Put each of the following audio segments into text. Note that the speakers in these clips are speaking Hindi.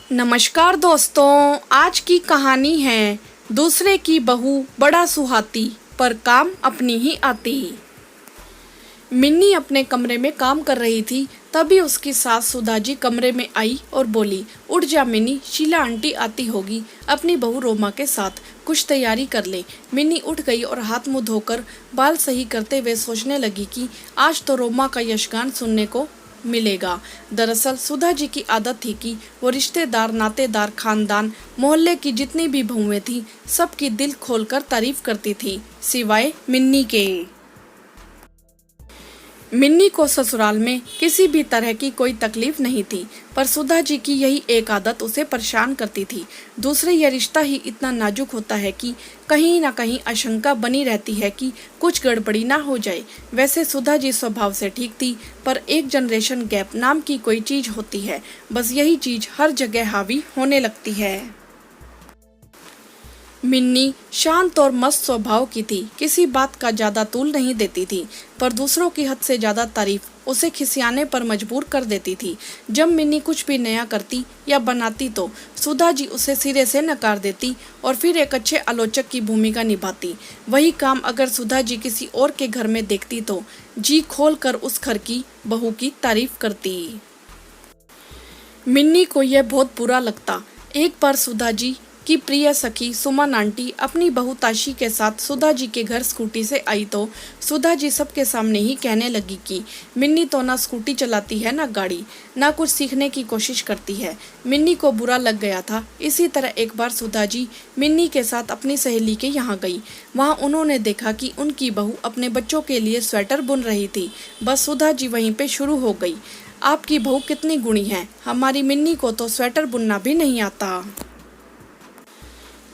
नमस्कार दोस्तों, आज की कहानी है दूसरे की बहू बड़ा सुहाती पर काम अपनी ही आती। मिन्नी अपने कमरे में काम कर रही थी, तभी उसकी सास सुधा जी कमरे में आई और बोली, उठ जा मिन्नी, शीला आंटी आती होगी, अपनी बहू रोमा के साथ कुछ तैयारी कर ले। मिन्नी उठ गई और हाथ मुंह धोकर बाल सही करते हुए सोचने लगी कि आज तो रोमा का यशगान सुनने को मिलेगा। दरअसल सुधा जी की आदत थी कि वो रिश्तेदार, नातेदार, खानदान, मोहल्ले की जितनी भी बहुएं थी, सबकी दिल खोलकर तारीफ करती थी, सिवाय मिन्नी के। मिन्नी को ससुराल में किसी भी तरह की कोई तकलीफ नहीं थी, पर सुधा जी की यही एक आदत उसे परेशान करती थी। दूसरे यह रिश्ता ही इतना नाजुक होता है कि कहीं ना कहीं आशंका बनी रहती है कि कुछ गड़बड़ी ना हो जाए। वैसे सुधा जी स्वभाव से ठीक थी, पर एक जनरेशन गैप नाम की कोई चीज होती है, बस यही चीज हर जगह हावी होने लगती है। मिन्नी शांत और मस्त स्वभाव की थी, किसी बात का ज्यादा तूल नहीं देती थी, पर दूसरों की हद से ज्यादा तारीफ उसे खिसियाने पर मजबूर कर देती थी। जब मिन्नी कुछ भी नया करती या बनाती तो सुधा जी उसे सिरे से नकार देती और फिर एक अच्छे आलोचक की भूमिका निभाती। वही काम अगर सुधा जी किसी और के घर में देखती तो जी खोल कर उस घर की बहू की तारीफ करती। मिन्नी को यह बहुत बुरा लगता। एक बार सुधा जी की प्रिय सखी सुमन आंटी अपनी बहू ताशी के साथ सुधा जी के घर स्कूटी से आई तो सुधा जी सबके सामने ही कहने लगी कि मिन्नी तो ना स्कूटी चलाती है, ना गाड़ी, ना कुछ सीखने की कोशिश करती है। मिन्नी को बुरा लग गया था। इसी तरह एक बार सुधा जी मिन्नी के साथ अपनी सहेली के यहाँ गई। वहाँ उन्होंने देखा कि उनकी बहू अपने बच्चों के लिए स्वेटर बुन रही थी। बस सुधा जी वहीं पे शुरू हो गई, आपकी बहू कितनी गुणी है, हमारी मिन्नी को तो स्वेटर बुनना भी नहीं आता,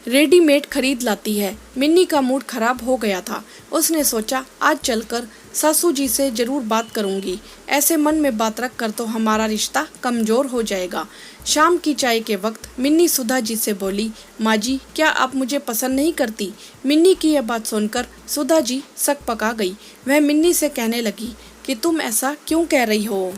रेडीमेड खरीद लाती है। मिन्नी का मूड खराब हो गया था। उसने सोचा आज चलकर सासू जी से जरूर बात करूंगी, ऐसे मन में बात रख कर तो हमारा रिश्ता कमजोर हो जाएगा। शाम की चाय के वक्त मिन्नी सुधा जी से बोली, माँ जी क्या आप मुझे पसंद नहीं करती? मिन्नी की यह बात सुनकर सुधा जी सक पका गई। वह मिन्नी से कहने लगी कि तुम ऐसा क्यों कह रही हो?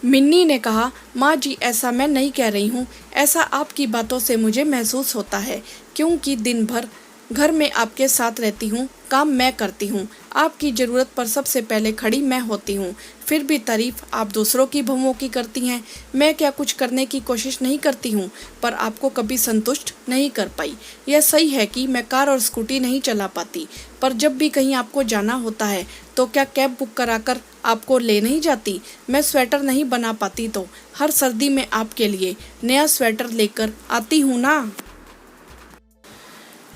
मिन्नी ने कहा, माँ जी ऐसा मैं नहीं कह रही हूँ, ऐसा आपकी बातों से मुझे महसूस होता है, क्योंकि दिन भर घर में आपके साथ रहती हूँ, काम मैं करती हूँ, आपकी ज़रूरत पर सबसे पहले खड़ी मैं होती हूँ, फिर भी तारीफ आप दूसरों की बहुओं की करती हैं। मैं क्या कुछ करने की कोशिश नहीं करती हूँ, पर आपको कभी संतुष्ट नहीं कर पाई। यह सही है कि मैं कार और स्कूटी नहीं चला पाती, पर जब भी कहीं आपको जाना होता है तो क्या कैब बुक कराकर आपको ले नहीं जाती? मैं स्वेटर नहीं बना पाती तो हर सर्दी में आपके लिए नया स्वेटर लेकर आती हूँ ना।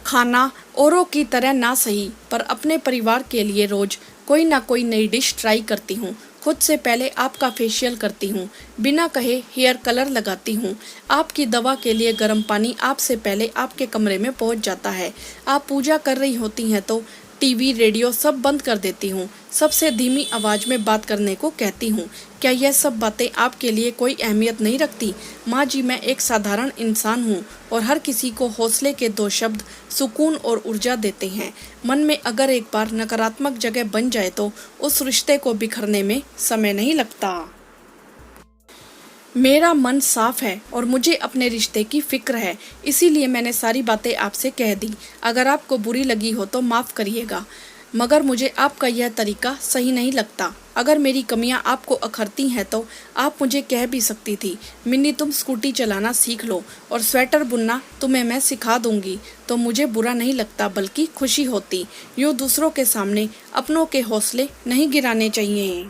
खाना औरों की तरह ना सही, पर अपने परिवार के लिए रोज कोई ना कोई नई डिश ट्राई करती हूँ। खुद से पहले आपका फेशियल करती हूँ, बिना कहे हेयर कलर लगाती हूँ। आपकी दवा के लिए गर्म पानी आपसे पहले आपके कमरे में पहुँच जाता है। आप पूजा कर रही होती हैं तो टीवी, रेडियो सब बंद कर देती हूँ, सबसे धीमी आवाज़ में बात करने को कहती हूँ। क्या यह सब बातें आपके लिए कोई अहमियत नहीं रखती? माँ जी मैं एक साधारण इंसान हूँ और हर किसी को हौसले के दो शब्द सुकून और ऊर्जा देते हैं। मन में अगर एक बार नकारात्मक जगह बन जाए तो उस रिश्ते को बिखरने में समय नहीं लगता। मेरा मन साफ है और मुझे अपने रिश्ते की फिक्र है, इसीलिए मैंने सारी बातें आपसे कह दी। अगर आपको बुरी लगी हो तो माफ़ करिएगा, मगर मुझे आपका यह तरीका सही नहीं लगता। अगर मेरी कमियां आपको अखरती हैं तो आप मुझे कह भी सकती थी, मिन्नी तुम स्कूटी चलाना सीख लो और स्वेटर बुनना तुम्हें मैं सिखा दूंगी, तो मुझे बुरा नहीं लगता बल्कि खुशी होती। यूँ दूसरों के सामने अपनों के हौसले नहीं गिराने चाहिए।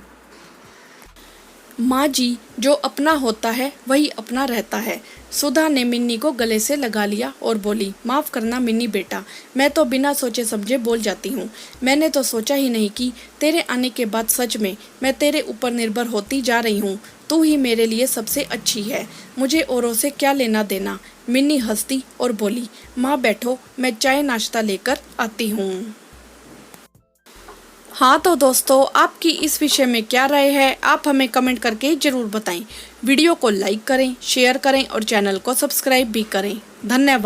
माँ जी जो अपना होता है वही अपना रहता है। सुधा ने मिन्नी को गले से लगा लिया और बोली, माफ़ करना मिन्नी बेटा, मैं तो बिना सोचे समझे बोल जाती हूँ। मैंने तो सोचा ही नहीं कि तेरे आने के बाद सच में मैं तेरे ऊपर निर्भर होती जा रही हूँ। तू ही मेरे लिए सबसे अच्छी है, मुझे औरों से क्या लेना देना। मिन्नी हंसती और बोली, माँ बैठो, मैं चाय नाश्ता लेकर आती हूँ। हाँ तो दोस्तों, आपकी इस विषय में क्या राय है, आप हमें कमेंट करके ज़रूर बताएं। वीडियो को लाइक करें, शेयर करें और चैनल को सब्सक्राइब भी करें। धन्यवाद।